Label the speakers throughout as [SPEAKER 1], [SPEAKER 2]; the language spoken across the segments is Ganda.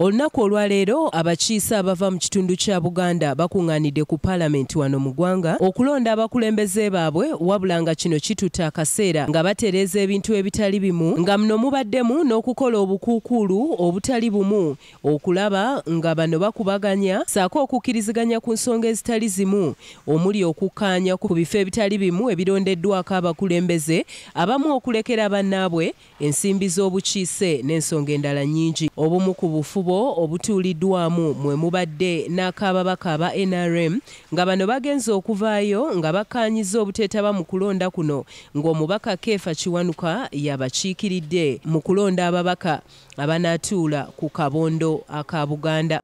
[SPEAKER 1] Olunaku olwaleero abakiise abava mu kitundu kya Buganda bakungaanidde ku Paalamenti wano mu ggwanga okulonda abakulembeze baabwe, wabula nga kino kitutte akaseera nga batereeza ebintu ebitali bimu, nga muno mubaddemu n'okukola obukuukulu obutali bumu okulaba nga bano bakubaganya ssaako okukkiriziganya ku nsonga ezitali zimu, omuli okukkaanya ku bifo ebitali bimu ebirondeddwako abakulembeze, abamu okulekera bannaabwe, ensimbi z'obukiise n'ensonga endala nnyingi. Obumu ku bufubo obutuuliddwamu mwe mubadde n'akababaka aba NRM nga bano bagenze okuvaayo nga bakkaanyiza obuteetaba mu kulonda kuno, ng'omubaka Keefa Kiwanuka yabakiikiridde mu kulonda ababaka abanaatuula ku kabondo aka Buganda.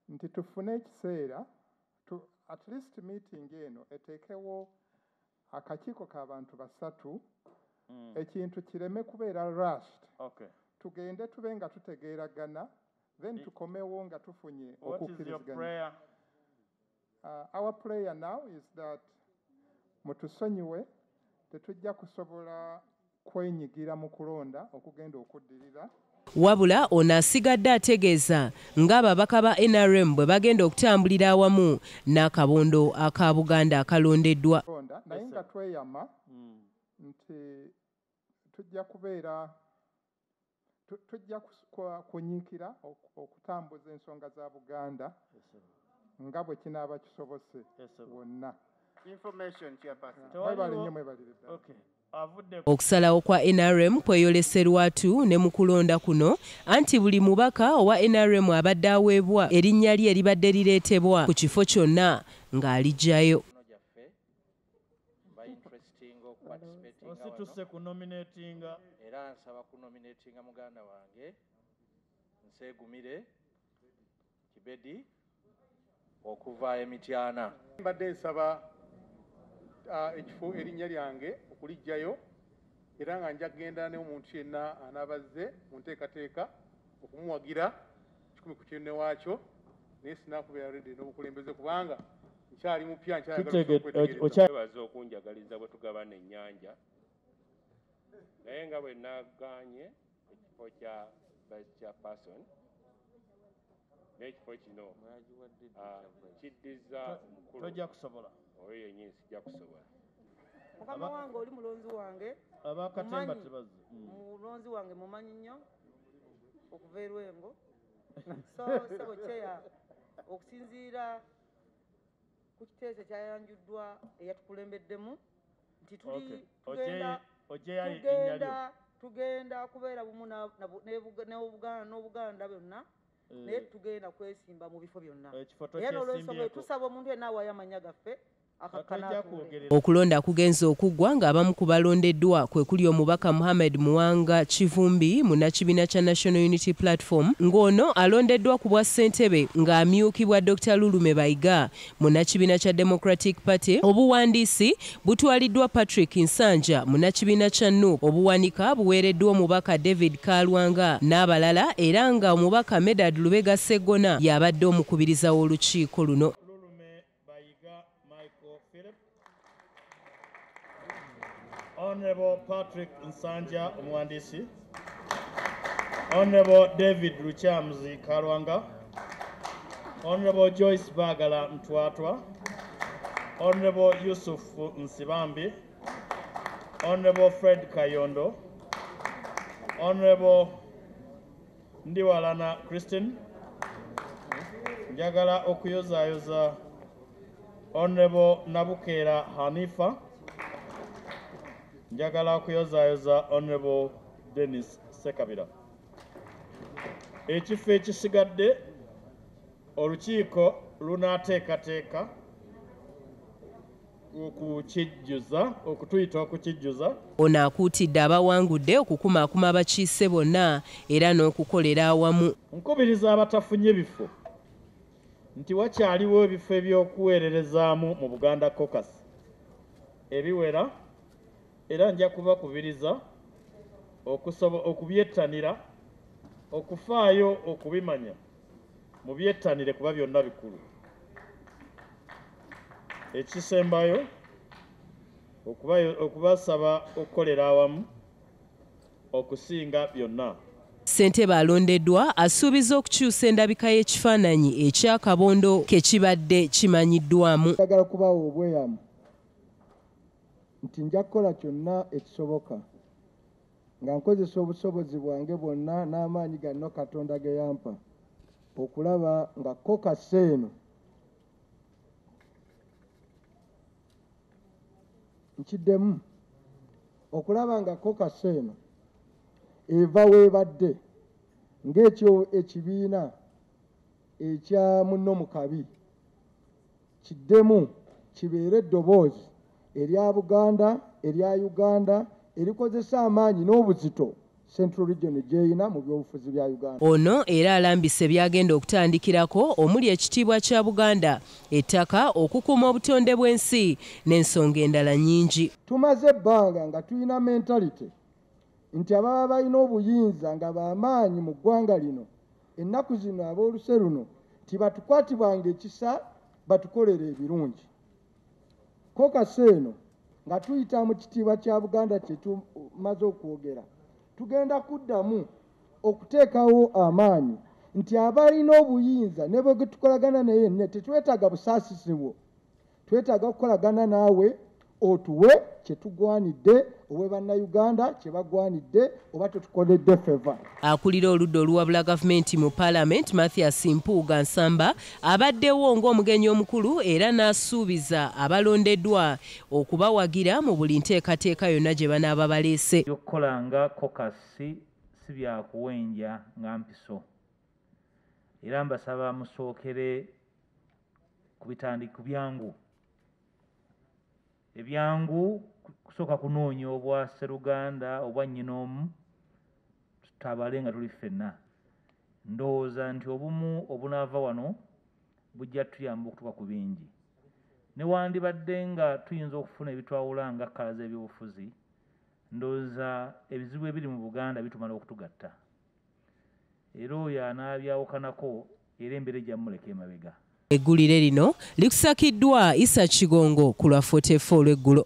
[SPEAKER 2] Nti tufune ekiseera at least meeting eno eteekewo akakiiko k'abantu basatu ekintu kireme kubeera rushed. Tugende tube nga tutegeeragana then tukomewo nga tufunye okukkiriziganya. Our prayer now is that mutusonyiwe tetujja kusobola kwenyigira mu kulonda okugenda okuddirira.
[SPEAKER 1] Wabula ono asigadde ategeeza ng'ababaka ba NRM bwe bagenda okutambulira awamu n'akabondo aka Buganda akalondeddwa.
[SPEAKER 2] Naye nga tweyama nti tujja kubeera tujja kunyiikira okutambuza ensonga za Buganda nga bwe kinaaba kisobose wonna.
[SPEAKER 1] Okusalawo kwa NRM kweyoleserwatu ne mu kulonda kuno anti buli mubaka owa NRM abadde aweebwa erinnya lye eribadde lireetebwa ku kifo kyonna ng'alijjayo.
[SPEAKER 3] Osituse kunominatinga era nsaba kunominatinga muganda wange Nsegumire Kibedi okuva Emityana.
[SPEAKER 2] Mbadde nsaba ekifo erinnya lyange okulijjayo era nga nja kugenda n'omuntu yenna anabazze mu nteekateeka okumuwagira 100 ku kinne waakyo, naye sinaakubeera ready n'obukulembeze kubanga nkyali mupya
[SPEAKER 4] nkyabaza okunjagaliza bwe tugabana ennyanja naye nga bwe nagaanye ekifo kya vice chairperson n'ekifo kino kiddiza omukulu
[SPEAKER 3] tojja kusobola
[SPEAKER 4] oyo yennyini sijja kusobola.
[SPEAKER 5] Mukama wange oli mulonzi wange
[SPEAKER 3] abakatemba tebazze
[SPEAKER 5] mulonzi wange mumanyi nnyo okuva erwengo so sebo kyeya okusinziira ku kiteeso ekyayanjuddwa eyatukulembeddemu nti tugenda kubeera bumu n'Obuganda byonna naye tugenda kwesimba mu bifo byonna era n'olwensonga tusaba omuntu yenna awaayo amannya gaffe
[SPEAKER 1] okulonda kugenza okuggwa ng'abamu ku balondeddwa kwe kuli omubaka Mohamed Muwanga Kivumbi munnakibiina kya National Unity Platform, ng'ono alondeddwa ku bwa ssentebe ng'amyukibwa Dr. Lulume Bayiga munnakibiina kya Democratic Party. Obuwandiisi butwaliddwa Patrick Nsanja munnakibiina kya NUP, obuwanika buweereddwa omubaka David Kalwanga n'abalala, era nga omubaka Medad Lubega Sseggona y'abadde omukubiriza w'olukiiko luno.
[SPEAKER 3] Honorable Patrick Nsanja Omwandisi, Honorable David Luchamzi Kalwanga, Honorable Joyce Bagala Mtwatwa, Honorable Yusuf Nsibambi, Honorable Fred Kayondo, Honorable Ndiwalana Christine, njagala okuyozaayoza Honorable Nabukera Hanifa, njagala okuyozaayoza Honorable Dennis Sekabira. Ekifo ekisigadde olukiiko lunaateekateeka okutuyita okukijjuza.
[SPEAKER 1] Ono akuutidde abawangudde okukumaakuma abakiise bonna era n'okukolera awamu.
[SPEAKER 3] Nkubiriza abatafunye bifo nti wakyaliwo ebifo eby'okuweererezaamu mu Buganda Caucus ebiwera, era nja kubakubiriza okubyettanira, okufaayo okubimanya mubyettanire kuba byonna bikulu. Ekisembayo okubasaba okukolera awamu okusinga byonna.
[SPEAKER 1] Ssentebe alondeddwa asuubiza okukyusa endabika y'ekifaananyi eky'akabondo ke kibadde kimanyiddwamu.
[SPEAKER 6] Njagala kubaawa obweyamu nti nja kukola kyonna ekisoboka nga nkozesa obusobozi bwange bwonna n'amaanyi ganno Katonda ge yampa okulaba nga kokasi eno nkiddemu okulaba nga kokasi eno eva weebadde ng'ekyo ekibiina ekya munno mu kabi kiddemu kibeere eddoboozi erya Buganda erya Uganda erikozesa amaanyi n'obuzito Central Region gyeyina mu byobufuzi bya Uganda.
[SPEAKER 1] Ono era alambise byagenda okutandikirako omuli ekitiibwa kya Buganda, ettaka, okukuuma obutonde bw'ensi n'ensonga endala nnyingi.
[SPEAKER 6] Tumaze ebbanga nga tulina mentality nti ababa balina obuyinza nga b'amaanyi mu ggwanga lino ennaku zino ab'oluse luno tibatukwatibwanga ekisa batukolera ebirungi. Kokasi eno nga tuyita mu kitiibwa kya Buganda kye tumaze okwogera tugenda kuddamu okuteekawo amaanyi nti abalina obuyinza ne bwe tukolagana naye ne tetwetaaga busaasisi bwo, twetaaga kukolagana naawe otuwe kye tugwanidde owe bannayuganda kye bagwanidde oba tetukoledde feva.
[SPEAKER 1] Akulira oludda oluwabula gavumenti mu Parliament Mathias Mpuuga Nsamba abaddewo ng'omugenyi omukulu era n'asuubiza abalondeddwa okubawagira mu buli nteekateeka yonna gye banaaba baleese.
[SPEAKER 7] Okukolanga kokasi si byakuwenja nga mpiso era mbasaba musookere ku bitandiko byangu. Ebyangu kusooka kunoonya obwa Sseruganda obwa nnyinoomu tutabale nga tuli ffenna. Ndowooza nti obumu obunaava wano bujja tuyamba okutuuka ku bingi. Newandibadde nga tuyinza okufuna ebitwawula nga kkala z'ebyobufuzi, ndowooza ebizibu ebiri mu Buganda bitumala okutugatta. Era oyo anaabyawukanako era embeera ejja mmuleka emabega.
[SPEAKER 1] Eggulire lino likusakiddwa Issa Kigongo ku lwa 44 olw'eggulo.